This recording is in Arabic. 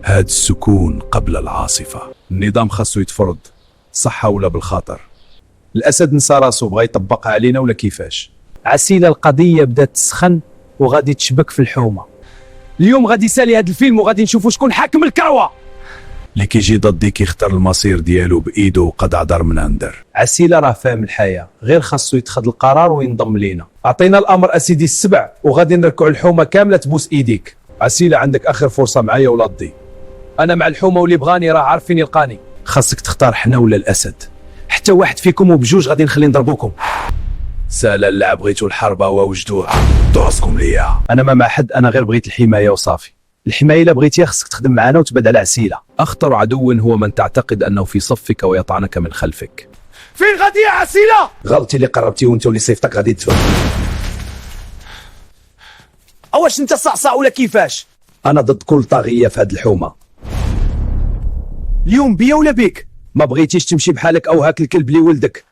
هاد السكون قبل العاصفة. النظام خاصو يتفرض، صحة ولا بالخاطر. الأسد نسى راسو، بغا يطبقها علينا ولا كيفاش؟ عسيلة القضية بدات تسخن وغادي تشبك في الحومة. اليوم غادي يسالي هاد الفيلم وغادي نشوفوا شكون حاكم الكروة. اللي كيجي ضدي كيختار المصير ديالو بإيدو وقد عذر من أندر. عسيلة راه فاهم الحياة، غير خاصو يتخذ القرار وينضم لينا. أعطينا الأمر أسيدي السبع وغادي نركعوا الحومة كاملة تبوس إيديك. عسيلة عندك آخر فرصة معايا ولا ضدي؟ أنا مع الحومة واللي بغاني راه عارف فين يلقاني. خاصك تختار حنا ولا الأسد. حتى واحد فيكم وبجوج غادي نخلي نضربوكم. سالا لا بغيتوا الحرب ووجدوها درسكم ليا. أنا ما مع حد، أنا غير بغيت الحماية وصافي. الحماية إلا بغيتيها خصك تخدم معنا وتبعد على عسيلة. أخطر عدو هو من تعتقد أنه في صفك ويطعنك من خلفك. فين غادي يا عسيلة؟ غلطتي اللي قربتي وانت واللي صيفتك غادي تفهم. أواش أنت صعصع ولا كيفاش؟ أنا ضد كل طاغية في هاد الحومة. اليوم بيا ولا بيك؟ ما بغيتيش تمشي بحالك أو هاك الكلب لي ولدك